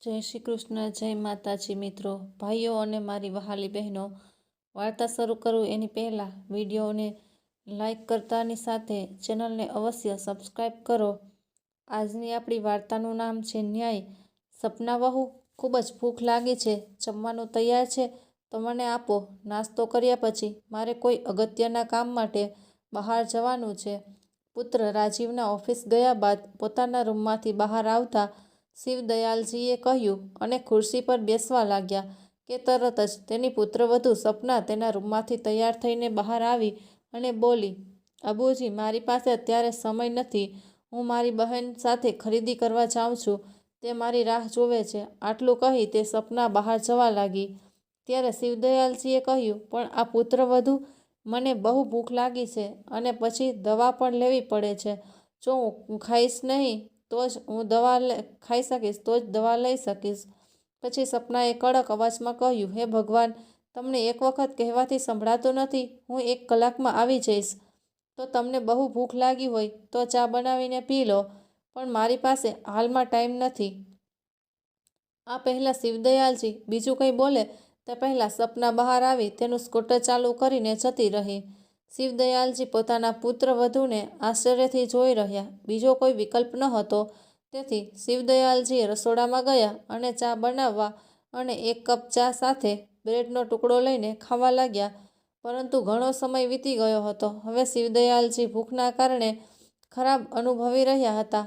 જય શ્રી કૃષ્ણ, જય માતાજી મિત્રો, ભાઈઓ અને મારી વહાલી બહેનો. વાર્તા શરૂ કરું એની પહેલાં વિડીયોને લાઈક કરતાની સાથે ચેનલને અવશ્ય સબસ્ક્રાઈબ કરો. આજની આપણી વાર્તાનું નામ છે ન્યાય. સપના વહુ, ખૂબ જ ભૂખ લાગી છે. જમવાનું તૈયાર છે તો મને આપો. નાસ્તો કર્યા પછી મારે કોઈ અગત્યના કામ માટે બહાર જવાનું છે. પુત્ર રાજીવના ઓફિસ ગયા બાદ પોતાના રૂમમાંથી બહાર આવતા શિવદયાલજીએ કહ્યું અને ખુરશી પર બેસવા લાગ્યા કે તરત જ તેની પુત્રવધુ સપના તેના રૂમમાંથી તૈયાર થઈને બહાર આવી અને બોલી, અબુજી, મારી પાસે અત્યારે સમય નથી. હું મારી બહેન સાથે ખરીદી કરવા જાઉં છું. તે મારી રાહ જોવે છે. આટલું કહી તે સપના બહાર જવા લાગી. ત્યારે શિવદયાલજીએ કહ્યું, પણ આ પુત્રવધુ, મને બહુ ભૂખ લાગી છે અને પછી દવા પણ લેવી પડે છે. જો હું ખાઈશ નહીં તો જ હું ખાઈ શકીશ તો જ દવા લઈ શકીશ. પછી સપનાએ કડક અવાજમાં કહ્યું, હે ભગવાન, તમને એક વખત કહેવાથી સંભળાતું નથી? હું 1 કલાકમાં આવી જઈશ. તો તમને બહુ ભૂખ લાગી હોય તો ચા બનાવીને પી લો, પણ મારી પાસે હાલમાં ટાઈમ નથી. આ પહેલાં શિવદયાલજી બીજું કંઈ બોલે તે પહેલાં સપના બહાર આવી તેનું સ્કૂટર ચાલુ કરીને જતી રહી. શિવદયાલજી પોતાના પુત્રવધૂને આશ્ચર્યથી જોઈ રહ્યા. બીજો કોઈ વિકલ્પ ન હતો. તેથી શિવદયાલજી રસોડામાં ગયા અને ચા બનાવવા અને 1 કપ ચા સાથે બ્રેડનો ટુકડો લઈને ખાવા લાગ્યા. પરંતુ ઘણો સમય વીતી ગયો હતો. હવે શિવદયાલજી ભૂખના કારણે ખરાબ અનુભવી રહ્યા હતા.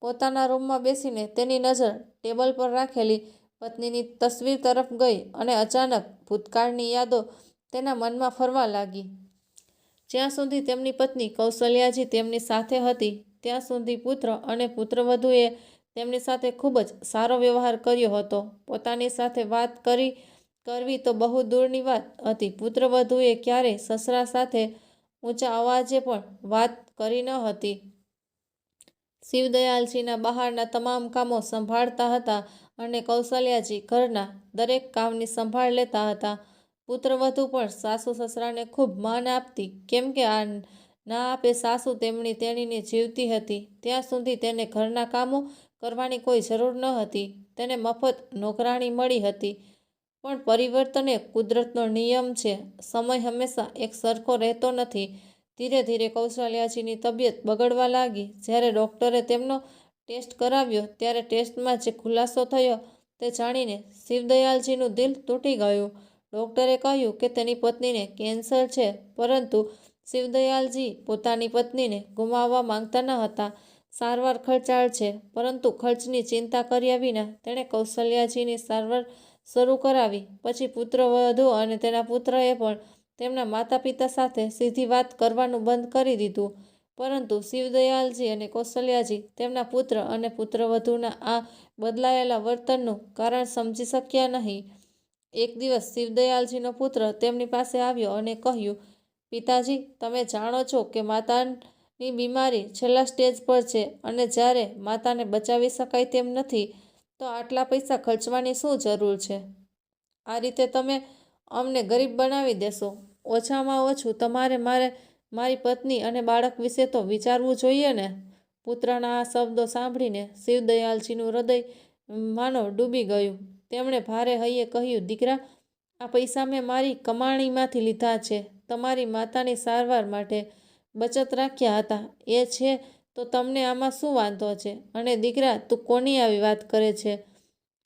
પોતાના રૂમમાં બેસીને તેની નજર ટેબલ પર રાખેલી પત્નીની તસવીર તરફ ગઈ અને અચાનક ભૂતકાળની યાદો તેના મનમાં ફરવા લાગી. જ્યાં સુધી તેમની પત્ની કૌશલ્યાજી તેમની સાથે હતી ત્યાં સુધી પુત્ર અને પુત્રવધૂએ તેમની સાથે ખૂબ જ સારો વ્યવહાર કર્યો હતો. પોતાની સાથે વાત કરવી તો બહુ દૂરની વાત હતી. પુત્રવધૂએ ક્યારેય સસરા સાથે ઊંચા અવાજે પણ વાત કરી ન હતી. શિવદયાલજીના બહારના તમામ કામો સંભાળતા હતા અને કૌશલ્યાજી ઘરના દરેક કામની સંભાળ લેતા હતા. પુત્રવધુ પણ સાસુ સસરાને ખૂબ માન આપતી, કેમ કે આ ના આપે સાસુ તેણીને જીવતી હતી ત્યાં સુધી તેને ઘરના કામો કરવાની કોઈ જરૂર ન હતી. તેને મફત નોકરાણી મળી હતી. પણ પરિવર્તન એ કુદરતનો નિયમ છે. સમય હંમેશા એક સરખો રહેતો નથી. ધીરે ધીરે કૌશલ્યાજીની તબિયત બગડવા લાગી. જ્યારે ડૉક્ટરે તેમનો ટેસ્ટ કરાવ્યો ત્યારે ટેસ્ટમાં જે ખુલાસો થયો તે જાણીને શિવદયાલજીનું દિલ તૂટી ગયું. ડૉક્ટરે કહ્યું કે તેની પત્નીને કેન્સર છે, પરંતુ શિવદયાલજી પોતાની પત્નીને ગુમાવવા માંગતા ન હતા. સારવાર ખર્ચાળ છે, પરંતુ ખર્ચની ચિંતા કર્યા વિના તેણે કૌશલ્યાજીની સારવાર શરૂ કરાવી. પછી પુત્રવધુ અને તેના પુત્રએ પણ તેમના માતા પિતા સાથે સીધી વાત કરવાનું બંધ કરી દીધું. પરંતુ શિવદયાલજી અને કૌશલ્યાજી તેમના પુત્ર અને પુત્રવધુના આ બદલાયેલા વર્તનનું કારણ સમજી શક્યા નહીં. એક દિવસ શિવદયાલજીનો પુત્ર તેમની પાસે આવ્યો અને કહ્યું, પિતાજી, તમે જાણો છો કે માતાની બીમારી છેલ્લા સ્ટેજ પર છે અને જ્યારે માતાને બચાવી શકાય તેમ નથી, તો આટલા પૈસા ખર્ચવાની શું જરૂર છે? આ રીતે તમે અમને ગરીબ બનાવી દેશો. ઓછામાં ઓછું તમારે મારી પત્ની અને બાળક વિશે તો વિચારવું જોઈએ ને. પુત્રના આ શબ્દો સાંભળીને શિવદયાલજીનું હૃદય માનો ડૂબી ગયું. તેમણે ભારે હૈયે કહ્યું, દીકરા, આ પૈસા મેં મારી કમાણીમાંથી લીધા છે. તમારી માતાની સારવાર માટે બચત રાખ્યા હતા. એ છે તો તમને આમાં શું વાંધો છે? અને દીકરા, તું કોની આવી વાત કરે છે?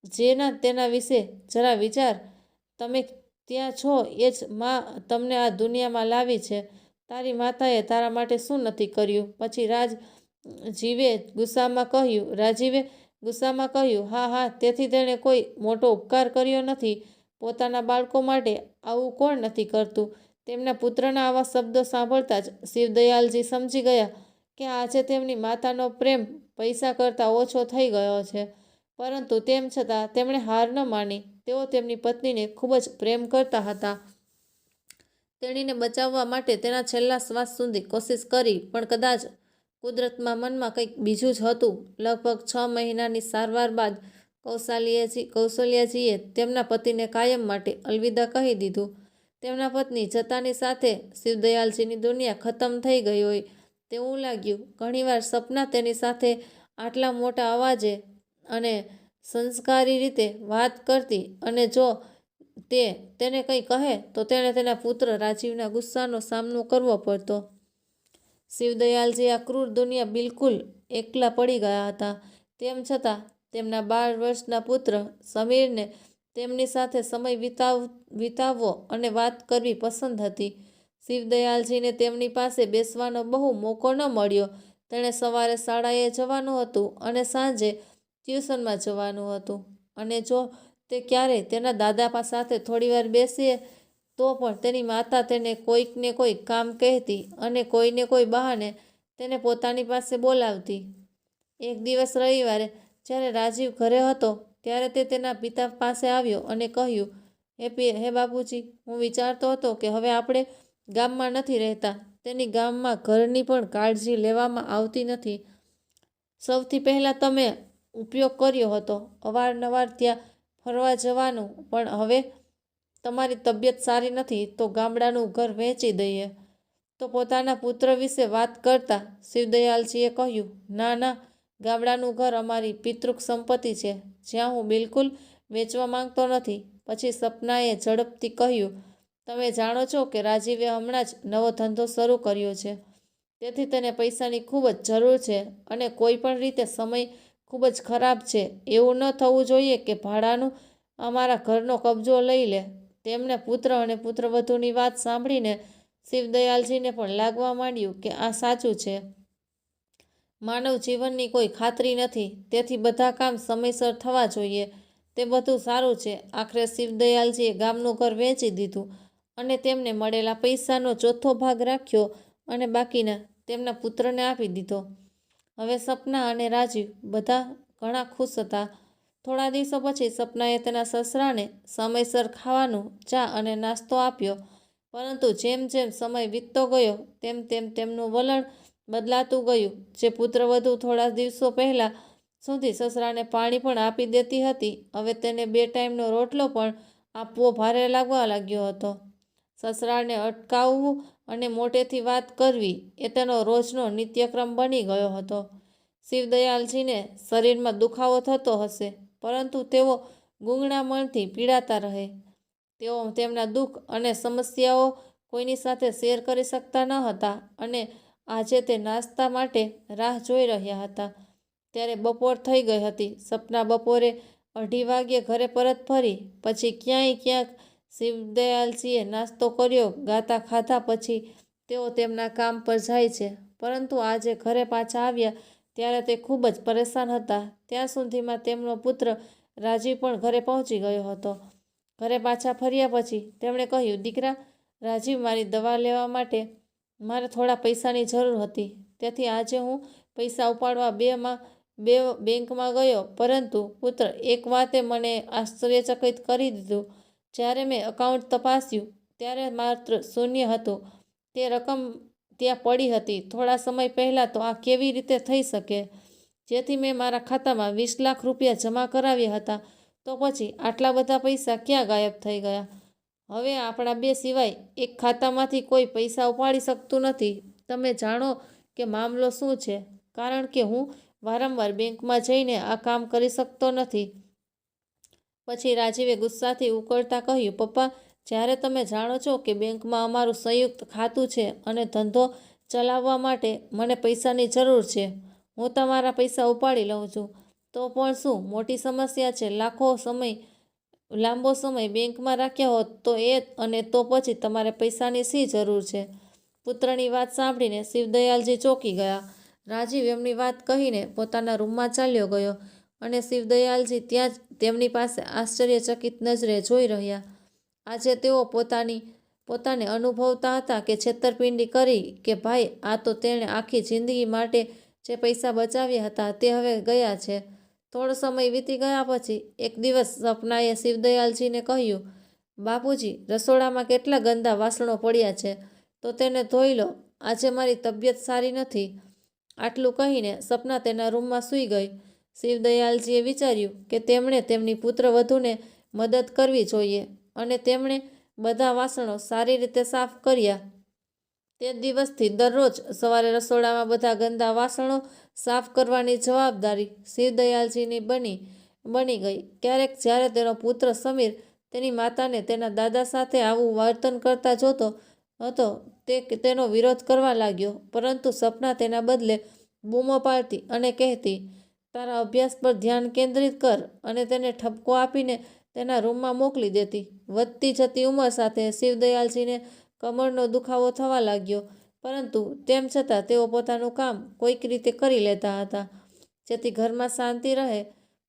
જેના તેના વિશે જરા વિચાર. તમે ત્યાં છો એ જ માં તમને આ દુનિયામાં લાવી છે. તારી માતાએ તારા માટે શું નથી કર્યું? પછી રાજીવે ગુસ્સામાં કહ્યું, હા, તેથી તેણે કોઈ મોટો ઉપકાર કર્યો નથી. પોતાના બાળકો માટે આવું કોણ નથી કરતું? તેમના પુત્રના આવા શબ્દો સાંભળતા જ શિવદયાલજી સમજી ગયા કે આજે તેમની માતાનો પ્રેમ પૈસા કરતાં ઓછો થઈ ગયો છે. પરંતુ તેમ છતાં તેમણે હાર ન માની. તેઓ તેમની પત્નીને ખૂબ જ પ્રેમ કરતા હતા. તેણીને બચાવવા માટે તેના છેલ્લા શ્વાસ સુધી કોશિશ કરી, પણ કદાચ કુદરતમાં મનમાં કંઈક બીજું જ હતું. લગભગ 6 મહિનાની સારવાર બાદ કૌશલ્યાજીએ તેમના પતિને કાયમ માટે અલવિદા કહી દીધું. તેમના પત્ની જતાની સાથે શિવદયાલજીની દુનિયા ખતમ થઈ ગઈ હોય તેવું લાગ્યું. ઘણીવાર સપના તેની સાથે આટલા મોટા અવાજે અને સંસ્કારી રીતે વાત કરતી અને જો તેને કંઈ કહે તો તેણે તેના પુત્ર રાજીવના ગુસ્સાનો સામનો કરવો પડતો. શિવદયાલજી આ ક્રૂર દુનિયા બિલકુલ એકલા પડી ગયા હતા. તેમ છતાં તેમના 12 વર્ષના પુત્ર સમીરને તેમની સાથે સમય વિતાવવો અને વાત કરવી પસંદ હતી. શિવદયાલજીને તેમની પાસે બેસવાનો બહુ મોકો ન મળ્યો. તેણે સવારે શાળાએ જવાનું હતું અને સાંજે ટ્યુશનમાં જવાનું હતું, અને જો તે ક્યારેય તેના દાદા સાથે થોડીવાર બેસીએ તો પણ તેની માતા તેને કોઈક ને કોઈ કામ કહેતી અને કોઈને કોઈ બહાને તેને પોતાની પાસે બોલાવતી. એક દિવસ રવિવારે જ્યારે રાજીવ ઘરે હતો ત્યારે તે તેના પિતા પાસે આવ્યો અને કહ્યું, હે બાપુજી, હું વિચારતો હતો કે હવે આપણે ગામમાં નથી રહેતા. તેની ગામમાં ઘરની પણ કાળજી લેવામાં આવતી નથી. સૌથી પહેલાં તમે ઉપયોગ કર્યો હતો અવારનવાર ત્યાં ફરવા જવાનું, પણ હવે તમારી તબિયત સારી નથી તો ગામડાનું ઘર વેચી દઈએ. તો પોતાના પુત્ર વિશે વાત કરતા શિવદયાલજીએ કહ્યું, ના ના, ગામડાનું ઘર અમારી પિતૃક સંપત્તિ છે, જ્યાં હું બિલકુલ વેચવા માંગતો નથી. પછી સપનાએ ઝડપથી કહ્યું, તમે જાણો છો કે રાજીવે હમણાં જ નવો ધંધો શરૂ કર્યો છે, તેથી તેને પૈસાની ખૂબ જ જરૂર છે અને કોઈ પણ રીતે સમય ખૂબ જ ખરાબ છે. એવું ન થવું જોઈએ કે ભાડાનું અમારા ઘરનો કબજો લઈ લે. તેમને પુત્ર અને પુત્રવધૂની વાત સાંભળીને શિવદયાલજીને પણ લાગવા માંડ્યું કે આ સાચું છે. માનવ જીવનની કોઈ ખાતરી નથી, તેથી બધા કામ સમયસર થવા જોઈએ. તે બધું સારું છે. આખરે શિવદયાલજીએ ગામનું ઘર વેચી દીધું અને તેમને મળેલા પૈસાનો ચોથો ભાગ રાખ્યો અને બાકીના તેમના પુત્રને આપી દીધો. હવે સપના અને રાજીવ બધા ઘણા ખુશ હતા. થોડા દિવસો પછી સપનાએ તેના સસરાને સમયસર ખાવાનું, ચા અને નાસ્તો આપ્યો, પરંતુ જેમ જેમ સમય વીતતો ગયો તેમ તેમ તેમનું વલણ બદલાતું ગયું. જે પુત્રવધુ થોડા દિવસો પહેલાં સુધી સસરાને પાણી પણ આપી દેતી હતી, હવે તેને 2 ટાઈમનો રોટલો પણ આપવો ભારે લાગવા લાગ્યો હતો. સસરાને અટકાવવું અને મોટેથી વાત કરવી એ તેનો રોજનો નિત્યક્રમ બની ગયો હતો. શિવદયાલજીને શરીરમાં દુખાવો થતો હશે, પરંતુ તેઓ ગૂંગણા મનથી પીડાતા રહે. તેઓ તેમના દુઃખ અને સમસ્યાઓ કોઈની સાથે શેર કરી શકતા ન હતા અને આજે તે નાસ્તા માટે રાહ જોઈ રહ્યા હતા. ત્યારે બપોર થઈ ગઈ હતી. સપના બપોરે 2:30 વાગ્યે ઘરે પરત ફરી. પછી ક્યાંક શિવદયાલજીએ નાસ્તો કર્યો. ગાતા ખાધા પછી તેઓ તેમના કામ પર જાય છે, પરંતુ આજે ઘરે પાછા આવ્યા ત્યારે તે ખૂબ જ પરેશાન હતા. ત્યાં સુધીમાં તેમનો પુત્ર રાજીવ પણ ઘરે પહોંચી ગયો હતો. ઘરે પાછા ફર્યા પછી તેમણે કહ્યું, દીકરા રાજીવ, મારી દવા લેવા માટે મારે થોડા પૈસાની જરૂર હતી, તેથી આજે હું પૈસા ઉપાડવા બેંકમાં ગયો. પરંતુ પુત્ર, એક વાતે મને આશ્ચર્યચકિત કરી દીધું. જ્યારે મેં એકાઉન્ટ તપાસ્યું ત્યારે માત્ર શૂન્ય હતું. તે રકમ ત્યાં પડી હતી. થોડા સમય પહેલાં તો આ કેવી રીતે થઈ શકે? જેથી મેં મારા ખાતામાં 20 લાખ રૂપિયા જમા કરાવ્યા હતા, તો પછી આટલા બધા પૈસા ક્યાં ગાયબ થઈ ગયા? હવે આપણા 2 સિવાય એક ખાતામાંથી કોઈ પૈસા ઉપાડી શકતું નથી. તમે જાણો કે મામલો શું છે? કારણ કે હું વારંવાર બેંકમાં જઈને આ કામ કરી શકતો નથી. પછી રાજીવે ગુસ્સાથી ઉકળતા કહ્યું, પપ્પા, જ્યારે તમે જાણો છો કે બેંકમાં અમારું સંયુક્ત ખાતું છે અને ધંધો ચલાવવા માટે મને પૈસાની જરૂર છે, હું તમારા પૈસા ઉપાડી લઉં છું, તો પણ શું મોટી સમસ્યા છે? લાંબો સમય બેંકમાં રાખ્યા હોત તો અને તો પછી તમારે પૈસાની શી જરૂર છે? પુત્રની વાત સાંભળીને શિવદયાલજી ચોંકી ગયા. રાજીવ એમની વાત કહીને પોતાના રૂમમાં ચાલ્યો ગયો અને શિવદયાલજી ત્યાં જ તેમની પાસે આશ્ચર્યચકિત નજરે જોઈ રહ્યા. આજે તેઓ પોતાને અનુભવતા હતા કે છેતરપિંડી કરી કે ભાઈ, આ તો તેણે આખી જિંદગી માટે જે પૈસા બચાવ્યા હતા તે હવે ગયા છે. થોડો સમય વીતી ગયા પછી એક દિવસ સપનાએ શિવદયાલજીને કહ્યું, બાપુજી, રસોડામાં કેટલા ગંદા વાસણો પડ્યા છે, તો તેને ધોઈ લો. આજે મારી તબિયત સારી નથી. આટલું કહીને સપના તેના રૂમમાં સૂઈ ગઈ. શિવદયાલજીએ વિચાર્યું કે તેમણે તેમની પુત્રવધૂને મદદ કરવી જોઈએ અને તેમણે બધા વાસણો સારી રીતે સાફ કર્યા. તે દિવસથી દરરોજ સવારે રસોડામાં બધા ગંદા વાસણો સાફ કરવાની જવાબદારી શિવદયાલજીની બની. બની ગઈ. ક્યારેક જ્યારે તેનો પુત્ર સમીર તેની માતાને તેના દાદા સાથે આવું વર્તન કરતા જોતો હતો તે તેનો વિરોધ કરવા લાગ્યો, પરંતુ સપના તેના બદલે બૂમો પાડતી અને કહેતી, તારા અભ્યાસ પર ધ્યાન કેન્દ્રિત કર, અને તેને ઠપકો આપીને તેના રૂમમાં મોકલી દેતી. વધતી જતી ઉંમર સાથે શિવદયાલજીને કમરનો દુખાવો થવા લાગ્યો, પરંતુ તેમ છતાં તેઓ પોતાનું કામ કોઈક રીતે કરી લેતા હતા, જેથી ઘરમાં શાંતિ રહે.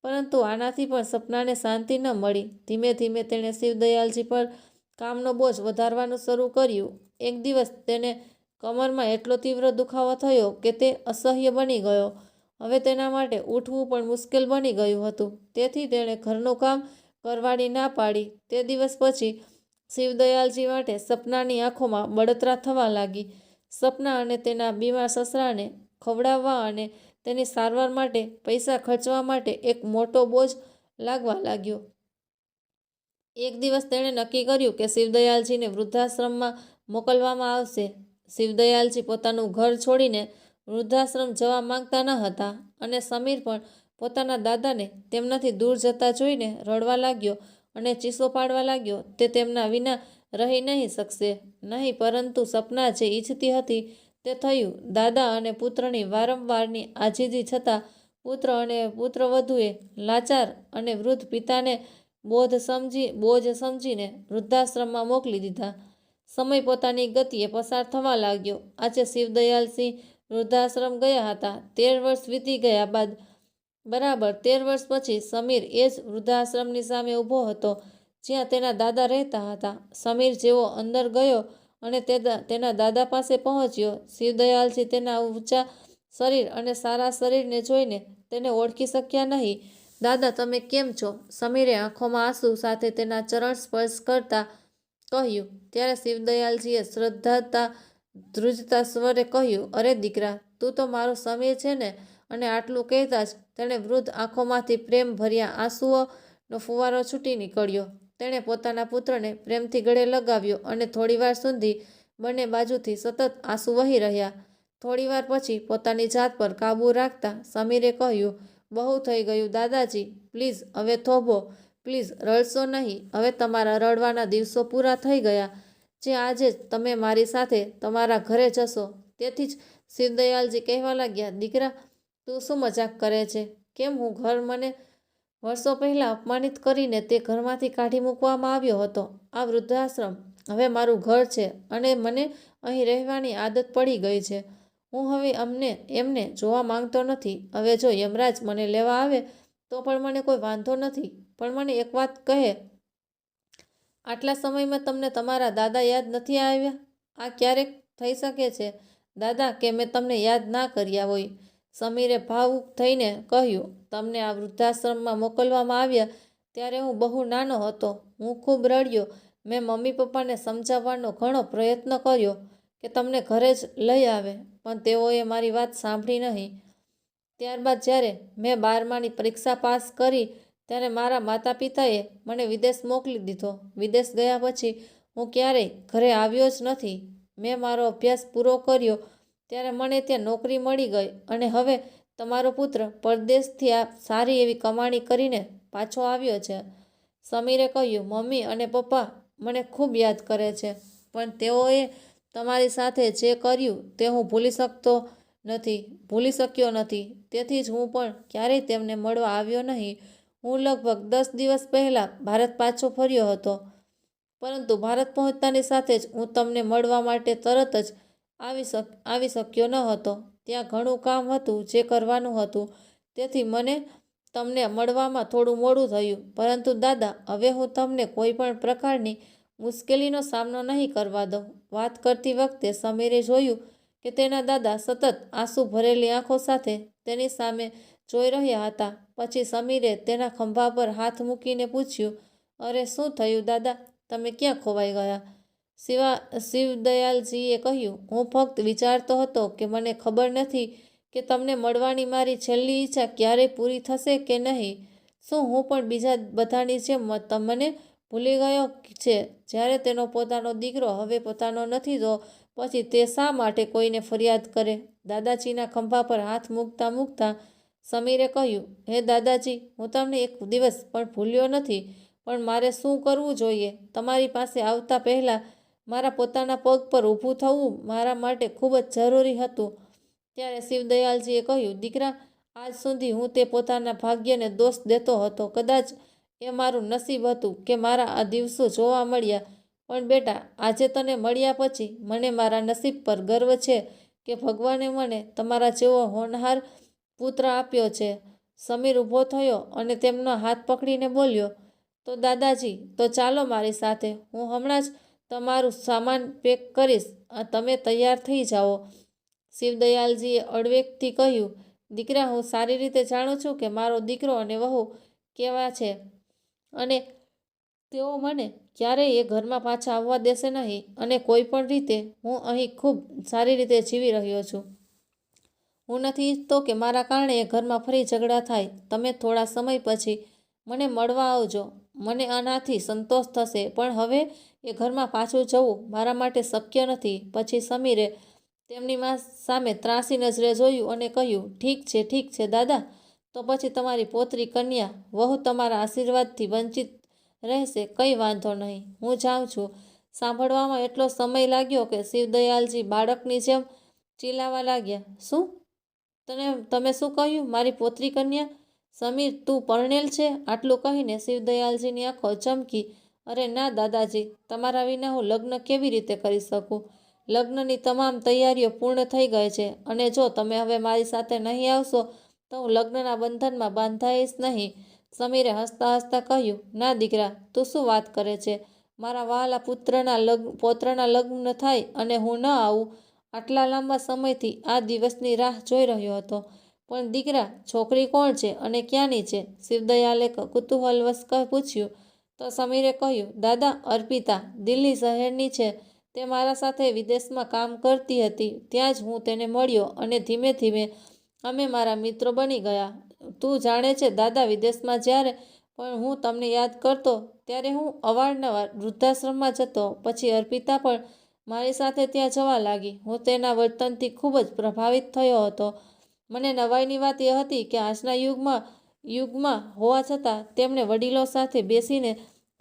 પરંતુ આનાથી પણ સપનાને શાંતિ ન મળી. ધીમે ધીમે તેણે શિવદયાલજી પર કામનો બોજ વધારવાનું શરૂ કર્યું. એક દિવસ તેને કમરમાં એટલો તીવ્ર દુખાવો થયો કે તે અસહ્ય બની ગયો. હવે તેના માટે ઉઠવું પણ મુશ્કેલ બની ગયું હતું. તેથી તેણે ઘરનું કામ કરવાની ના પાડી. તે દિવસ પછી શિવદયાલજી માટે સપનાની આંખોમાં બળતરા થવા લાગી. સપના અને તેના બીમાર સસરાને ખવડાવવા અને તેની સારવાર માટે પૈસા ખર્ચવા માટે એક મોટો બોજ લાગવા લાગ્યો. એક દિવસ તેણે નક્કી કર્યું કે શિવદયાલજીને વૃદ્ધાશ્રમમાં મોકલવામાં આવશે. શિવદયાલજી પોતાનું ઘર છોડીને વૃદ્ધાશ્રમ જવા માંગતા ન હતા, અને સમીર પણ પોતાના દાદાને તેમનાથી દૂર જતા જોઈને રડવા લાગ્યો અને ચીસો પાડવા લાગ્યો. તે તેમના વિના રહી નહીં શકશે નહીં. પરંતુ સપના જે ઈચ્છતી હતી તે થયું. દાદા અને પુત્રની વારંવારની આજીજી છતાં પુત્ર અને પુત્રવધૂએ લાચાર અને વૃદ્ધ પિતાને બોજ સમજીને વૃદ્ધાશ્રમમાં મોકલી દીધા. સમય પોતાની ગતિએ પસાર થવા લાગ્યો. આજે શિવદયાલસિંહ વૃદ્ધાશ્રમ ગયા હતા. 13 વર્ષ વીતી ગયા બાદ બરાબર 13 વર્ષ પછી સમીર એ જ વૃદ્ધાશ્રમની સામે ઊભો હતો જ્યાં તેના દાદા રહેતા હતા. સમીર જેવો અંદર ગયો અને તેના દાદા પાસે પહોંચ્યો, શિવદયાલજી તેના ઊંચા શરીર અને સારા શરીરને જોઈને તેને ઓળખી શક્યા નહીં. દાદા, તમે કેમ છો? સમીરે આંખોમાં આંસુ સાથે તેના ચરણ સ્પર્શ કરતા કહ્યું. ત્યારે શિવદયાલજીએ શ્રદ્ધાતા ધ્રુજતા સ્વરે કહ્યું, અરે દીકરા, તું તો મારો સમીર છે ને? અને આટલું કહેતા જ તેણે વૃદ્ધ આંખોમાંથી પ્રેમ ભર્યા આંસુઓનો ફુવારો છૂટી નીકળ્યો. તેણે પોતાના પુત્રને પ્રેમથી ગળે લગાવ્યો અને થોડીવાર સુધી બંને બાજુથી સતત આંસુ વહી રહ્યા. થોડીવાર પછી પોતાની જાત પર કાબૂ રાખતા સમીરે કહ્યું, બહુ થઈ ગયું દાદાજી, પ્લીઝ હવે થોભો, પ્લીઝ રડશો નહીં. હવે તમારા રડવાના દિવસો પૂરા થઈ ગયા છે. આજે જ તમે મારી સાથે તમારા ઘરે જશો. તેથી જ શિવદયાલજી કહેવા લાગ્યા, દીકરા, તું શું મજાક કરે છે? કેમ હું ઘર મને વર્ષો પહેલાં અપમાનિત કરીને તે ઘરમાંથી કાઢી મૂકવામાં આવ્યો હતો. આ વૃદ્ધાશ્રમ હવે મારું ઘર છે અને મને અહીં રહેવાની આદત પડી ગઈ છે. હું હવે એમને જોવા માંગતો નથી. હવે જો યમરાજ મને લેવા આવે તો પણ મને કોઈ વાંધો નથી. પણ મને એક વાત કહે, આટલા સમયમાં તમને તમારા દાદા યાદ નથી આવ્યા? આ ક્યારેક થઈ શકે છે દાદા કે મેં તમને યાદ ના કર્યા હોય. સમીરે ભાવુક થઈને કહ્યું, તમને આ વૃદ્ધાશ્રમમાં મોકલવામાં આવ્યા ત્યારે હું બહુ નાનો હતો. હું ખૂબ રડ્યો. મેં મમ્મી પપ્પાને સમજાવવાનો ઘણો પ્રયત્ન કર્યો કે તમને ઘરે જ લઈ આવે, પણ તેઓએ મારી વાત સાંભળી નહીં. ત્યારબાદ જ્યારે મેં 12માની પરીક્ષા પાસ કરી ત્યારે મારા માતા પિતાએ મને વિદેશ મોકલી દીધો. વિદેશ ગયા પછી હું ક્યારેય ઘરે આવ્યો જ નથી. મેં મારો અભ્યાસ પૂરો કર્યો ત્યારે મને ત્યાં નોકરી મળી ગઈ અને હવે તમારો પુત્ર પરદેશથી આ સારી એવી કમાણી કરીને પાછો આવ્યો છે. સમીરે કહ્યું, મમ્મી અને પપ્પા મને ખૂબ યાદ કરે છે, પણ તેઓએ તમારી સાથે જે કર્યું તે હું ભૂલી શક્યો નથી. તેથી જ હું પણ ક્યારેય તેમને મળવા આવ્યો નહીં. હું લગભગ 10 દિવસ પહેલાં ભારત પાછો ફર્યો હતો, પરંતુ ભારત પહોંચતાની સાથે જ હું તમને મળવા માટે તરત જ આવી શક્યો ન હતો. ત્યાં ઘણું કામ હતું જે કરવાનું હતું, તેથી મને તમને મળવામાં થોડું મોડું થયું. પરંતુ દાદા, હવે હું તમને કોઈ પણ પ્રકારની મુશ્કેલીનો સામનો નહીં કરવા દઉં. વાત કરતી વખતે સમીરે જોયું કે તેના દાદા સતત આંસુ ભરેલી આંખો સાથે તેની સામે જોઈ રહ્યા હતા. પછી સમીરે તેના ખભા પર હાથ મૂકીને પૂછ્યું, અરે શું થયું દાદા? તમે ક્યાં ખોવાઈ ગયા? શિવદયાલજીએ કહ્યું, હું ફક્ત વિચારતો હતો કે મને ખબર નથી કે તમને મળવાની મારી છેલ્લી ઈચ્છા ક્યારેય પૂરી થશે કે નહીં. શું હું પણ બીજા બધાની જેમ તમને ભૂલી ગયો છે? જ્યારે તેનો પોતાનો દીકરો હવે પોતાનો નથી તો પછી તે શા માટે કોઈને ફરિયાદ કરે? દાદાજીના ખભા પર હાથ મૂકતા સમીરે કહ્યું, હે દાદાજી, હું તમને એક દિવસ પણ ભૂલ્યો નથી, પણ મારે શું કરવું જોઈએ? તમારી પાસે આવતા પહેલાં મારા પોતાના પગ પર ઊભું થવું મારા માટે ખૂબ જ જરૂરી હતું. ત્યારે શિવદયાલજીએ કહ્યું, દીકરા, આજ સુધી હું તે પોતાના ભાગ્યને દોષ દેતો હતો. કદાચ એ મારું નસીબ હતું કે મારા આ દિવસો જોવા મળ્યા. પણ બેટા, આજે તને મળ્યા પછી મને મારા નસીબ પર ગર્વ છે કે ભગવાને મને તમારા જેવો હોનહાર પુત્ર આપ્યો છે. સમીર ઊભો થયો અને તેમનો હાથ પકડીને બોલ્યો, તો દાદાજી, તો ચાલો મારી સાથે. હું હમણાં જ તમારું સામાન પેક કરીશ. તમે તૈયાર થઈ જાઓ. શિવદયાલજીએ અડવેકથી કહ્યું, દીકરા, હું સારી રીતે જાણું છું કે મારો દીકરો અને વહુ કેવા છે અને તેઓ મને ક્યારેય એ ઘરમાં પાછા આવવા દેશે નહીં. અને કોઈ પણ રીતે હું અહીં ખૂબ સારી રીતે જીવી રહ્યો છું. હું નથી ઈચ્છતો કે મારા કારણે એ ઘરમાં ફરી ઝઘડા થાય. તમે થોડા સમય પછી મને મળવા આવજો. મને આનાથી સંતોષ થશે. પણ હવે એ ઘરમાં પાછું જવું મારા માટે શક્ય નથી. પછી સમીરે તેમની માં સામે ત્રાંસી નજરે જોયું અને કહ્યું, ઠીક છે દાદા, તો પછી તમારી પોતરી કન્યા વહુ તમારા આશીર્વાદથી વંચિત રહેશે. કંઈ વાંધો નહીં, હું જાઉં છું. સાંભળવામાં એટલો સમય લાગ્યો કે શિવદયાલજી બાળકની જેમ ચીલાવા લાગ્યા. શું? તમે શું કહ્યું? મારી પોતરી કન્યા? સમીર, તું પરણેલ છે? આટલું કહીને શિવદયાલજીની આંખો ચમકી. અરે ના દાદાજી, તમારા વિના હું લગ્ન કેવી રીતે કરી શકું? લગ્નની તમામ તૈયારીઓ પૂર્ણ થઈ ગઈ છે અને જો તમે હવે મારી સાથે નહીં આવશો તો હું લગ્નના બંધનમાં બાંધાઈશ નહીં. સમીરે હસતા હસતા કહ્યું, ના દીકરા, તું શું વાત કરે છે? મારા વહાલા પૌત્રના લગ્ન થાય અને હું ન આવું? આટલા લાંબા સમયથી આ દિવસની રાહ જોઈ રહ્યો હતો. પણ દીકરા, છોકરી કોણ છે અને ક્યાંની છે? શિવદયાલે કુતૂહલવશ પૂછ્યું. તો સમીરે કહ્યું, દાદા, અર્પિતા દિલ્હી શહેરની છે. તે મારા સાથે વિદેશમાં કામ કરતી હતી. ત્યાં જ હું તેને મળ્યો અને ધીમે ધીમે અમે મારા મિત્રો બની ગયા. તું જાણે છે દાદા, વિદેશમાં જ્યારે પણ હું તમને યાદ કરતો ત્યારે હું અવારનવાર વૃદ્ધાશ્રમમાં જતો. પછી અર્પિતા પણ મારી સાથે ત્યાં જવા લાગી. હું તેના વર્તનથી ખૂબ જ પ્રભાવિત થયો હતો. મને નવાઈની વાત એ હતી કે આજના યુગમાં હોવા છતાં તેમણે વડીલો સાથે બેસીને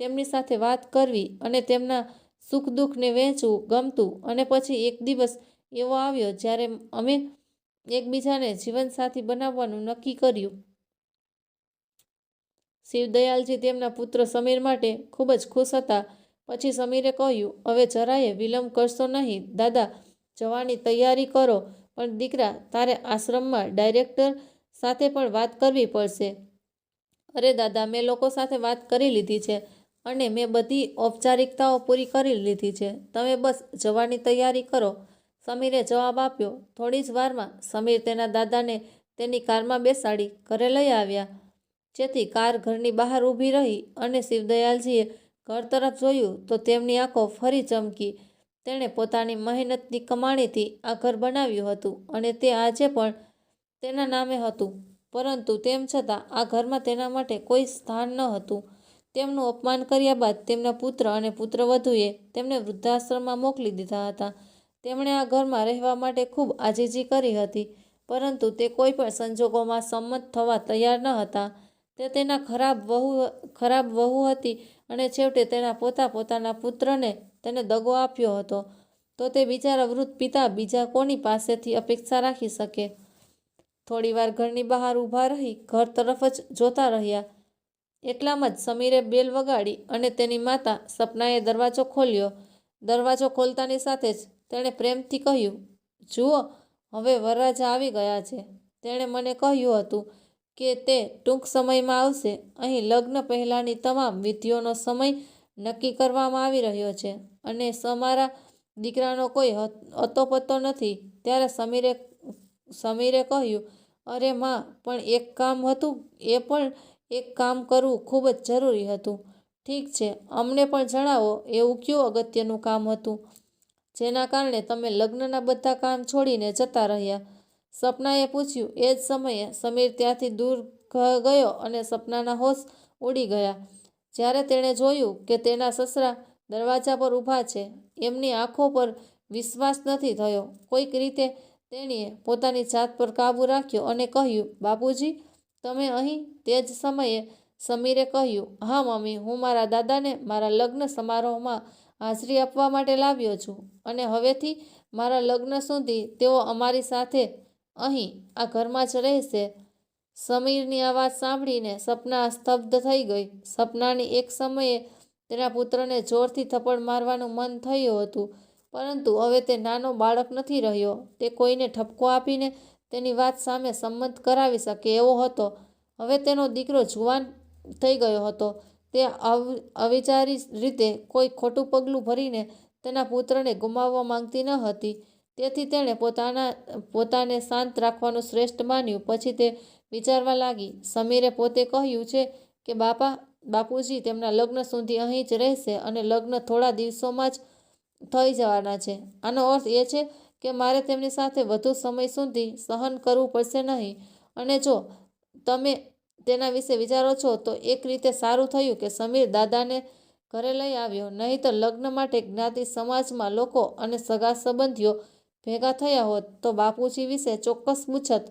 તેમની સાથે વાત કરવી અને તેમના સુખ દુઃખને વહેંચવું ગમતું. અને પછી એક દિવસ એવો આવ્યો જ્યારે અમે એકબીજાને જીવનસાથી બનાવવાનું નક્કી કર્યું. શિવદયાલજી તેમના પુત્ર સમીર માટે ખૂબ જ ખુશ હતા. પછી સમીરે કહ્યું, હવે જરાય વિલંબ કરશો નહીં દાદા, જવાની તૈયારી કરો. પણ દીકરા, તારે આશ્રમમાં ડાયરેક્ટર સાથે પણ વાત કરવી પડશે. અરે દાદા, મેં લોકો સાથે વાત કરી લીધી છે અને મેં બધી ઔપચારિકતાઓ પૂરી કરી લીધી છે. તમે બસ જવાની તૈયારી કરો. સમીરે જવાબ આપ્યો. થોડી જ વારમાં સમીર તેના દાદાને તેની કારમાં બેસાડી ઘરે લઈ આવ્યા. જેથી કાર ઘરની બહાર ઊભી રહી અને શિવદયાલજીએ ઘર તરફ જોયું તો તેમની આંખો ફરી ચમકી. તેણે પોતાની મહેનતની કમાણીથી આ ઘર બનાવ્યું હતું અને તે આજે પણ તેના નામે હતું. પરંતુ તેમ છતાં આ ઘરમાં તેના માટે કોઈ સ્થાન ન હતું. તેમનું અપમાન કર્યા બાદ તેમના પુત્ર અને પુત્રવધૂએ તેમને વૃદ્ધાશ્રમમાં મોકલી દીધા હતા. તેમણે આ ઘરમાં રહેવા માટે ખૂબ આજીજી કરી હતી, પરંતુ તે કોઈ પણ સંજોગોમાં સંમત થવા તૈયાર ન હતા. તે તેના ખરાબ વહુ હતી અને છેવટે તેના પોતાના પુત્રને તેને દગો આપ્યો હતો. તો તે બિચારા વૃદ્ધ પિતા બીજા કોની પાસેથી અપેક્ષા રાખી શકે? થોડીવાર ઘરની બહાર ઊભા રહી ઘર તરફ જ જોતા રહ્યા. એટલામાં જ સમીરે બેલ વગાડી અને તેની માતા સપનાએ દરવાજો ખોલ્યો. દરવાજો ખોલતાની સાથે જ તેણે પ્રેમથી કહ્યું, જુઓ, હવે વરરાજા આવી ગયા છે. તેણે મને કહ્યું હતું કે તે ટૂંક સમયમાં આવશે. અહીં લગ્ન પહેલાંની તમામ વિધિઓનો સમય નક્કી કરવામાં આવી રહ્યો છે અને અમારા દીકરાનો કોઈ અતોપતો નથી. ત્યારે સમીરે કહ્યું, અરે માં, પણ એક કામ હતું. એ પણ એક કામ કરવું ખૂબ જ જરૂરી હતું. ઠીક છે, અમને પણ જણાવો, એવું કયું અગત્યનું કામ હતું જેના કારણે તમે લગ્નના બધા કામ છોડીને જતા રહ્યા? સપનાએ પૂછ્યું. એ જ સમયે સમીર ત્યાંથી દૂર ગયો અને સપનાના હોશ ઉડી ગયા. જ્યારે તેણે જોયું કે તેના સસરા દરવાજા પર ઊભા છે, એમની આંખો પર વિશ્વાસ નથી થયો. કોઈક રીતે તેણીએ પોતાની જાત પર કાબૂ રાખ્યો અને કહ્યું, બાપુજી, તમે અહીં? તે જ સમયે સમીરે કહ્યું, હા મમ્મી, હું મારા દાદાને મારા લગ્ન સમારોહમાં હાજરી આપવા માટે લાવ્યો છું અને હવેથી મારા લગ્ન સુધી તેઓ અમારી સાથે અહીં આ ઘરમાં જ રહેશે. સમીરની આ વાત સાંભળીને સપના સ્તબ્ધ થઈ ગઈ. સપનાની એક સમયે તેના પુત્રને જોરથી થપ્પડ મારવાનું મન થયું હતું, પરંતુ હવે તે નાનો બાળક નથી રહ્યો. તે કોઈને ઠપકો આપીને તેની વાત સામે સંમત કરાવી શકે એવો હતો. હવે તેનો દીકરો જુવાન થઈ ગયો હતો. તે અવિચારી રીતે કોઈ ખોટું પગલું ભરીને તેના પુત્રને ગુમાવવા માંગતી ન હતી. તેથી તેણે પોતાને શાંત રાખવાનું શ્રેષ્ઠ માન્યું. પછી તે વિચારવા લાગી, સમીરે પોતે કહ્યું છે કે બાપુજી તેમના લગ્ન સુધી અહીં જ રહેશે અને લગ્ન થોડા દિવસોમાં જ થઈ જવાના છે. આનો અર્થ એ છે કે મારે તેમની સાથે વધુ સમય સુધી સહન કરવું પડશે નહીં. અને જો તમે તેના વિશે વિચારો છો તો એક રીતે સારું થયું કે સમીર દાદાને ઘરે લઈ આવ્યો, નહીં તો લગ્ન માટે જ્ઞાતિ સમાજમાં લોકો અને સગા સંબંધીઓ ભેગા થયા હોત તો બાપુજી વિશે ચોક્કસ પૂછત.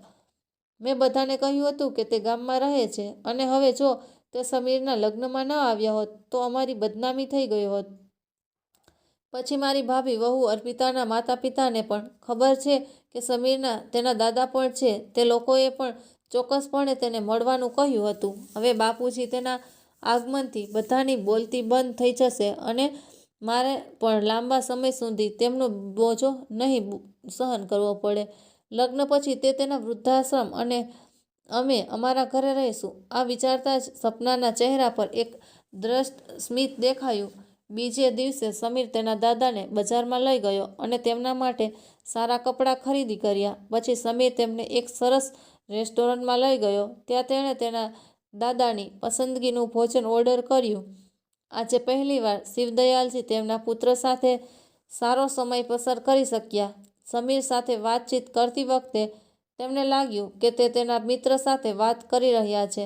મેં બધાને કહ્યું હતું કે તે ગામમાં રહે છે અને હવે જો તે સમીરના લગ્નમાં ન આવ્યા હોત તો અમારી બદનામી થઈ ગઈ હોત. પછી મારી ભાભી વહુ અર્પિતાના માતા પિતાને પણ ખબર છે કે સમીરના તેના દાદા પણ છે. તે લોકોએ પણ ચોક્કસપણે તેને મળવાનું કહ્યું હતું. હવે બાપુજી તેના આગમનથી બધાની બોલતી બંધ થઈ જશે અને મારે પણ લાંબા સમય સુધી તેમનો બોજો નહીં સહન કરવો પડે. લગ્ન પછી તે તેના વૃદ્ધાશ્રમ અને અમે અમારા ઘરે રહીશું. આ વિચારતા જ સપનાના ચહેરા પર એક દ્રષ્ટ સ્મિત દેખાયું. બીજે દિવસે સમીર તેના દાદાને બજારમાં લઈ ગયો અને તેમના માટે સારા કપડાં ખરીદી કર્યા. પછી સમીર તેમને એક સરસ રેસ્ટોરન્ટમાં લઈ ગયો. ત્યાં તેણે તેના દાદાની પસંદગીનું ભોજન ઓર્ડર કર્યું. આજે પહેલીવાર શિવદયાલજી તેમના પુત્ર સાથે સારો સમય પસાર કરી શક્યા. સમીર સાથે વાતચીત કરતી વખતે તેમને લાગ્યું કે તે તેના મિત્ર સાથે વાત કરી રહ્યા છે.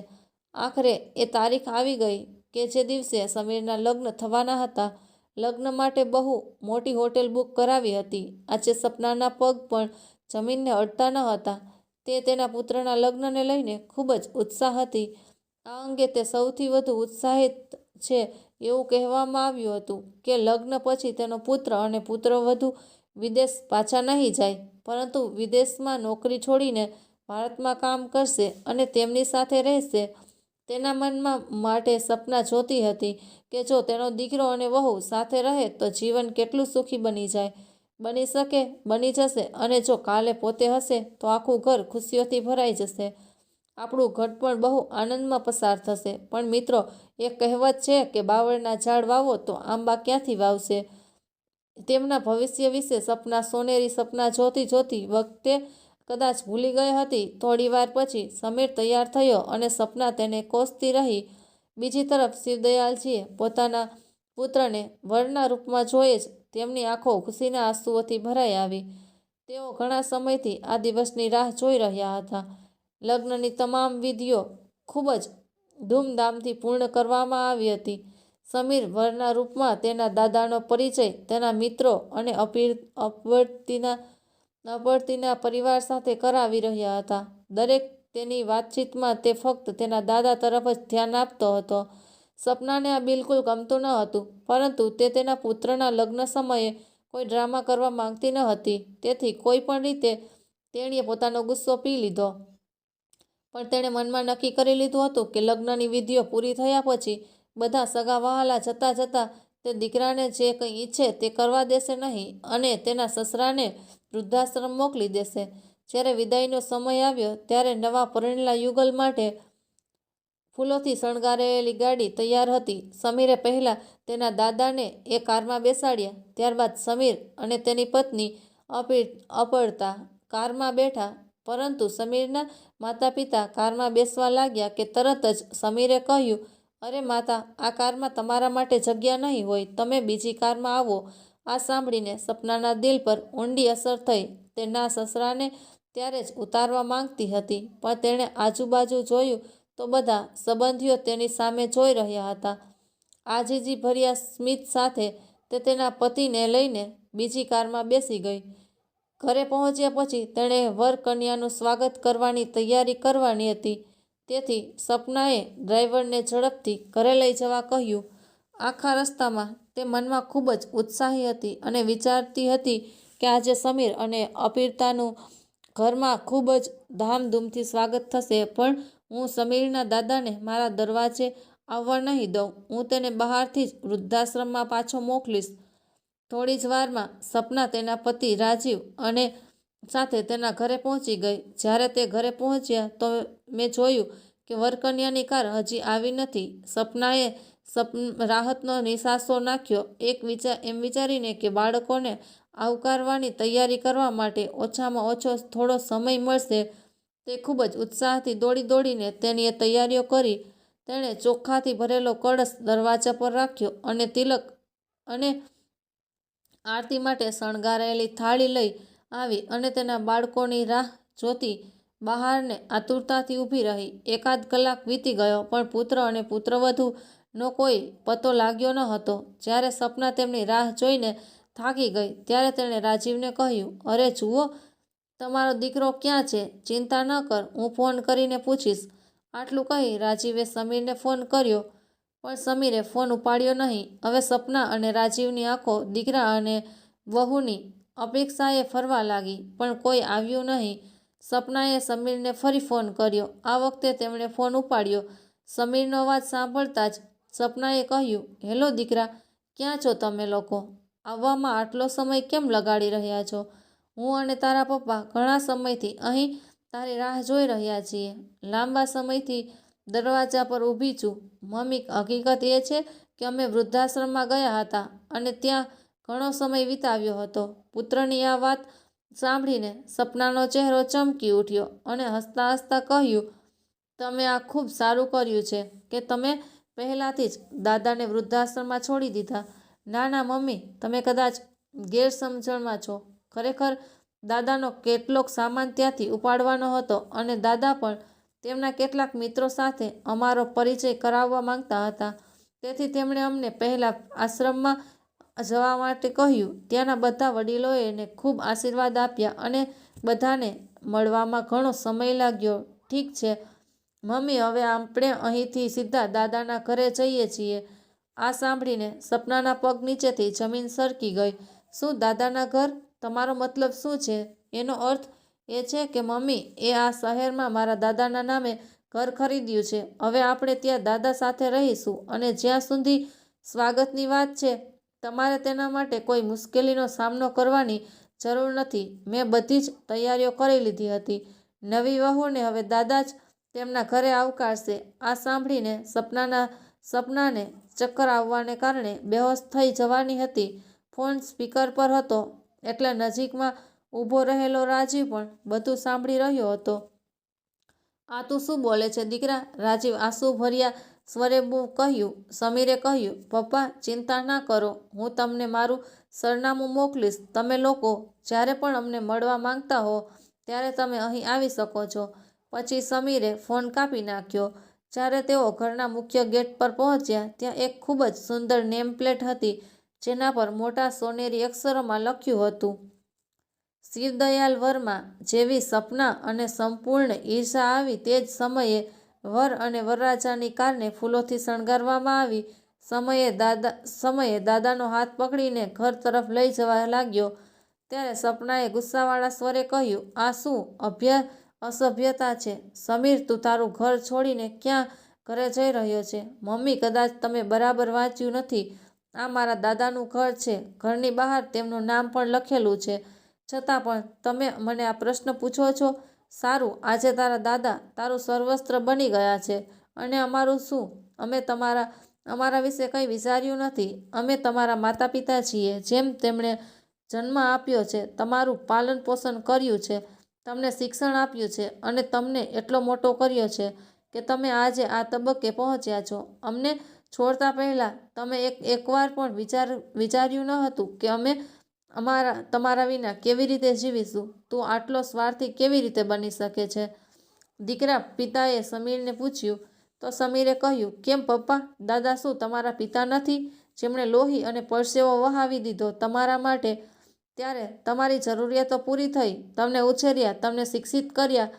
આખરે એ તારીખ આવી ગઈ કે જે દિવસે સમીરના લગ્ન થવાના હતા. લગ્ન માટે બહુ મોટી હોટેલ બુક કરાવી હતી. આજે સપનાના પગ પણ જમીનને અડતા ન હતા. તે તેના પુત્રના લગ્નને લઈને ખૂબ જ ઉત્સાહ હતી. આ અંગે તે સૌથી વધુ ઉત્સાહિત છે. એવું કહેવામાં આવ્યું હતું કે લગ્ન પછી તેનો પુત્ર અને પુત્રવધુ વિદેશ પાછા નહીં જાય, પરંતુ વિદેશમાં નોકરી છોડીને ભારતમાં કામ કરશે અને તેમની સાથે રહેશે. તેના મનમાં માટે સપના જોતી હતી કે જો તેનો દીકરો અને વહુ સાથે રહે તો જીવન કેટલું સુખી બની જશે અને જો કાલે પોતે હશે તો આખું ઘર ખુશીઓથી ભરાઈ જશે. આપણું ઘર પણ બહુ આનંદમાં પસાર થશે. પણ મિત્રો, એક કહેવત છે કે બાવળના ઝાડ વાવો તો આંબા ક્યાંથી વાવશે. તેમના ભવિષ્ય વિશે સપના સોનેરી સપના જોતી વખતે કદાચ ભૂલી ગઈ હતી. થોડી વાર પછી સમીર તૈયાર થયો અને સપના તેને કોસતી રહી. બીજી તરફ શિવદયાલજીએ પોતાના પુત્રને વરના રૂપમાં જોઈ જ તેમની આંખો ખુશીના આંસુઓથી ભરાઈ આવી. તેઓ ઘણા સમયથી આ દિવસની રાહ જોઈ રહ્યા હતા. લગ્નની તમામ વિધિઓ ખૂબ જ ધૂમધામથી પૂર્ણ કરવામાં આવી હતી. સમીર વરના રૂપમાં તેના દાદાનો પરિચય તેના મિત્રો અને અપર્તિના પરિવાર સાથે કરાવી રહ્યા હતા. દરેક તેની વાતચીતમાં તે ફક્ત તેના દાદા તરફ જ ધ્યાન આપતો હતો. સપનાને આ બિલકુલ ગમતું ન હતું, પરંતુ તે તેના પુત્રના લગ્ન સમયે કોઈ ડ્રામા કરવા માંગતી ન હતી. તેથી કોઈ પણ રીતે તેણીએ પોતાનો ગુસ્સો પી લીધો. પણ તેણે મનમાં નક્કી કરી લીધું હતું કે લગ્નની વિધિઓ પૂરી થયા પછી બધા સગા વહાલા જતા તે દીકરાને જે કંઈ ઈચ્છે તે કરવા દેશે નહીં અને તેના સસરાને વૃદ્ધાશ્રમ મોકલી દેશે. જ્યારે વિદાયનો સમય આવ્યો ત્યારે નવા પરણેલા યુગલ માટે ફૂલોથી શણગારેલી ગાડી તૈયાર હતી. સમીરે પહેલાં તેના દાદાને એ કારમાં બેસાડ્યા. ત્યારબાદ સમીર અને તેની પત્ની અપર્તા કારમાં બેઠા. પરંતુ સમીરના માતા પિતા કારમાં બેસવા લાગ્યા કે તરત જ સમીરે કહ્યું, અરે માતા, આ કારમાં તમારા માટે જગ્યા નહીં હોય, તમે બીજી કારમાં આવો. આ સાંભળીને સપનાના દિલ પર ઊંડી અસર થઈ. તેના સસરાને ત્યારે જ ઉતારવા માંગતી હતી, પણ તેણે આજુબાજુ જોયું તો બધા સંબંધીઓ તેની સામે જોઈ રહ્યા હતા. આજીજી ભર્યા સ્મિત સાથે તે તેના પતિને લઈને બીજી કારમાં બેસી ગઈ. ઘરે પહોંચ્યા પછી તેણે વર કન્યાનું સ્વાગત કરવાની તૈયારી કરવાની હતી. તેથી સપનાએ ડ્રાઈવરને ઝડપથી ઘરે લઈ જવા કહ્યું. આખા રસ્તામાં તે મનમાં ખૂબ જ ઉત્સાહી હતી અને વિચારતી હતી કે આજે સમીર અને અપીરતાનું ઘરમાં ખૂબ જ ધામધૂમથી સ્વાગત થશે, પણ હું સમીરના દાદાને મારા દરવાજે આવવા નહીં દઉં. હું તેને બહારથી જ વૃદ્ધાશ્રમમાં પાછો મોકલીશ. થોડી જ વારમાં સપના તેના પતિ રાજીવ અને સાથે તેના ઘરે પહોંચી ગઈ. જ્યારે તે ઘરે પહોંચ્યા તો મેં જોયું કે વરકન્યાની કાર હજી આવી નથી. સપનાએ રાહતનો નિસાસો નાખ્યો, એમ વિચારીને કે બાળકોને આવકારવાની તૈયારી કરવા માટે ઓછામાં ઓછો થોડો સમય મળશે. તે ખૂબ જ ઉત્સાહથી દોડીને તેની તૈયારીઓ કરી. તેણે ચોખાથી ભરેલો કળશ દરવાજા પર રાખ્યો અને તિલક અને આરતી માટે શણગારેલી થાળી લઈ આવી અને તેના બાળકોની રાહ જોતી બહારને આતુરતાથી ઊભી રહી. એકાદ કલાક વીતી ગયો, પણ પુત્ર અને પુત્રવધૂનો કોઈ પતો લાગ્યો ન હતો. જ્યારે સપના તેમની રાહ જોઈને થાકી ગઈ ત્યારે તેણે રાજીવને કહ્યું, અરે જુઓ, તમારો દીકરો ક્યાં છે? ચિંતા ન કર, હું ફોન કરીને પૂછીશ. આટલું કહી રાજીવે સમીરને ફોન કર્યો, પણ સમીરે ફોન ઉપાડ્યો નહીં. હવે સપના અને રાજીવની આંખો દીકરા અને વહુની અપેક્ષાએ ફરવા લાગી, પણ કોઈ આવ્યું નહીં. સપનાએ સમીરને ફરી ફોન કર્યો. આ વખતે તેમણે ફોન ઉપાડ્યો. સમીરનો અવાજ સાંભળતા જ સપનાએ કહ્યું, હેલો દીકરા, ક્યાં છો તમે લોકો? આવવામાં આટલો સમય કેમ લગાડી રહ્યા છો? હું અને તારા પપ્પા ઘણા સમયથી અહીં તારી રાહ જોઈ રહ્યા છીએ. લાંબા સમયથી દરવાજા પર ઊભી છું. મમ્મી, હકીકત એ છે કે અમે વૃદ્ધાશ્રમમાં ગયા હતા અને ત્યાં ઘણો સમય વિતાવ્યો હતો. પુત્રની આ વાત સાંભળીને સપનાનો ચહેરો ચમકી ઉઠ્યો અને હસતા હસતા કહ્યું, તમે આ ખૂબ સારું કર્યું છે કે તમે પહેલાંથી જ દાદાને વૃદ્ધાશ્રમમાં છોડી દીધા. ના ના મમ્મી, તમે કદાચ ગેરસમજણમાં છો. ખરેખર દાદાનો કેટલોક સામાન ત્યાંથી ઉપાડવાનો હતો અને દાદા પણ તેમના કેટલાક મિત્રો સાથે અમારો પરિચય કરાવવા માંગતા હતા. તેથી તેમણે અમને પહેલા આશ્રમમાં જવા માટે કહ્યું. ત્યાંના બધા વડીલોએ એને ખૂબ આશીર્વાદ આપ્યા અને બધાને મળવામાં ઘણો સમય લાગ્યો. ઠીક છે મમ્મી, હવે આપણે અહીંથી સીધા દાદાના ઘરે જઈએ છીએ. આ સાંભળીને સપનાના પગ નીચેથી જમીન સરકી ગઈ. શું દાદાના ઘર? તમારો મતલબ શું છે? એનો અર્થ એ છે કે મમ્મી એ આ શહેરમાં મારા દાદાના નામે ઘર ખરીદ્યું છે. હવે આપણે ત્યાં દાદા સાથે રહીશું અને જ્યાં સુધી સ્વાગતની વાત છે, તમારે તેના માટે કોઈ મુશ્કેલીનો સામનો કરવાની જરૂર નથી. મેં બધી જ તૈયારીઓ કરી લીધી હતી. નવી વહુને હવે દાદા જ તેમના ઘરે આવકારશે. આ સાંભળીને સપનાને ચક્કર આવવાને કારણે બેહોશ થઈ જવાની હતી. ફોન સ્પીકર પર હતો એટલે નજીકમાં ઊભો રહેલો રાજીવ પણ બધું સાંભળી રહ્યો હતો. આ તું શું બોલે છે દીકરા? રાજીવ આંસુ ભર્યા સ્વરે કહ્યું. સમીરે કહ્યું, પપ્પા ચિંતા ના કરો, હું તમને મારું સરનામું મોકલીશ. તમે લોકો જ્યારે પણ અમને મળવા માંગતા હો ત્યારે તમે અહીં આવી શકો છો. પછી સમીરે ફોન કાપી નાખ્યો. જ્યારે તેઓ ઘરના મુખ્ય ગેટ પર પહોંચ્યા ત્યાં એક ખૂબ જ સુંદર નેમ પ્લેટ હતી, જેના પર મોટા સોનેરી અક્ષરોમાં લખ્યું હતું, શિવદયાલ વર્મા. જેવી સપના અને સંપૂર્ણ ઈર્ષા આવી તે જ સમયે વર અને વરરાજાની કારને ફૂલોથી શણગારવામાં આવી. સમયે દાદાનો હાથ પકડીને ઘર તરફ લઈ જવા લાગ્યો. ત્યારે સપનાએ ગુસ્સાવાળા સ્વરે કહ્યું, આ શું અસભ્યતા છે? સમીર, તું તારું ઘર છોડીને ક્યાં ઘરે જઈ રહ્યો છે? મમ્મી, કદાચ તમે બરાબર વાંચ્યું નથી. આ મારા દાદાનું ઘર છે. ઘરની બહાર તેમનું નામ પણ લખેલું છે. છતાં પણ તમે મને આ પ્રશ્ન પૂછો છો? સારું, આજે તારા દાદા તારું સર્વસ્ત્ર બની ગયા છે અને અમારું શું? અમે અમારા વિશે કંઈ વિચાર્યું નથી. અમે તમારા માતા પિતા છીએ, જેમ તેમણે જન્મ આપ્યો છે, તમારું પાલન પોષણ કર્યું છે, તમને શિક્ષણ આપ્યું છે અને તમને એટલો મોટો કર્યો છે કે તમે આજે આ તબક્કે પહોંચ્યા છો. અમને છોડતા પહેલાં તમે એકવાર પણ વિચાર્યું ન હતું કે અમે તમારા વિના કેવી રીતે જીવીશું? તું આટલો સ્વાર્થી કેવી રીતે બની શકે છે? દીકરા, પિતાએ સમીરને પૂછ્યું. તો સમીરે કહ્યું, કેમ પપ્પા? દાદા શું તમારા પિતા નથી, જેમણે લોહી અને પરસેવો વહાવી દીધો તમારા માટે? ત્યારે તમારી જરૂરિયાતો પૂરી થઈ, તમને ઉછેર્યા, તમને શિક્ષિત કર્યા,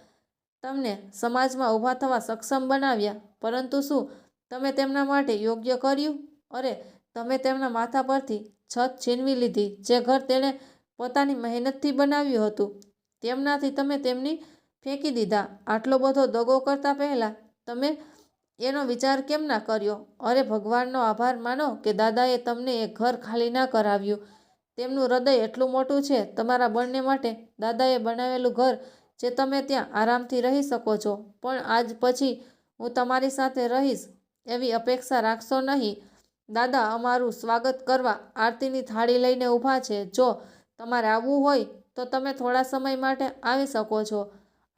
તમને સમાજમાં ઊભા થવા સક્ષમ બનાવ્યા. પરંતુ શું તમે તેમના માટે યોગ્ય કર્યું? અરે, તમે તેમના માથા પરથી છત છીનવી લીધી. જે ઘર તેણે પોતાની મહેનતથી બનાવ્યું હતું, તેમનાથી તમે તેમની ફેંકી દીધા. આટલો બધો દગો કરતા પહેલાં તમે એનો વિચાર કેમ ના કર્યો? અરે, ભગવાનનો આભાર માનો કે દાદાએ તમને એ ઘર ખાલી ના કરાવ્યું. તેમનું હૃદય એટલું મોટું છે તમારા બંને માટે. દાદાએ બનાવેલું ઘર જે તમે ત્યાં આરામથી રહી શકો છો. પણ આજ પછી હું તમારી સાથે રહીશ એવી અપેક્ષા રાખશો નહીં. દાદા અમારું સ્વાગત કરવા આરતીની થાળી લઈને ઊભા છે. જો તમારે આવવું હોય તો તમે થોડા સમય માટે આવી શકો છો.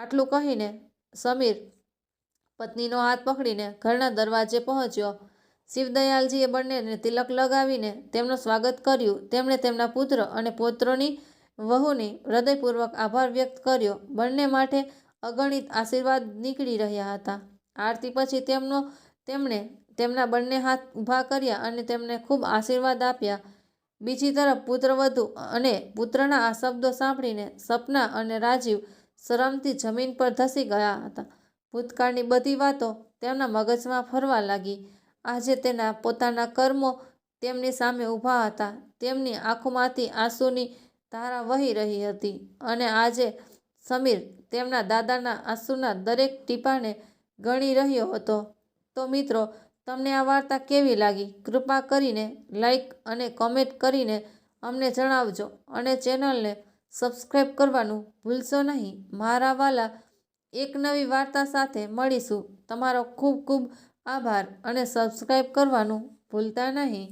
આટલું કહીને સમીર પત્નીનો હાથ પકડીને ઘરના દરવાજે પહોંચ્યો. શિવદયાલજીએ બંનેને તિલક લગાવીને તેમનું સ્વાગત કર્યું. તેમણે તેમના પુત્ર અને પૌત્રોની વહુની હૃદયપૂર્વક આભાર વ્યક્ત કર્યો. બંને માટે અગણિત આશીર્વાદ નીકળી રહ્યા હતા. આરતી પછી તેમણે તેમના બંને હાથ ઊભા કર્યા અને તેમને ખૂબ આશીર્વાદ આપ્યા. બીજી તરફ પુત્રવધુ અને પુત્રના આ શબ્દો સાંભળીને સપના અને રાજીવ શરમથી જમીન પર ધસી ગયા હતા. ભૂતકાળની બધી વાતો તેમના મગજમાં ફરવા લાગી. આજે તેના પોતાના કર્મો તેમની સામે ઊભા હતા. તેમની આંખોમાંથી આંસુની ધારા વહી રહી હતી અને આજે સમીર તેમના દાદાના આંસુના દરેક ટીપાને ગણી રહ્યો હતો. તો મિત્રો, તમને આ વાર્તા કેવી લાગી? કૃપા કરીને લાઈક અને કોમેન્ટ કરીને અમને જણાવજો અને ચેનલને સબસ્ક્રાઈબ કરવાનું ભૂલશો નહીં. મારા વાલા, એક નવી વાર્તા સાથે મળીશું. તમારો ખૂબ ખૂબ આભાર અને સબસ્ક્રાઈબ કરવાનું ભૂલતા નહીં.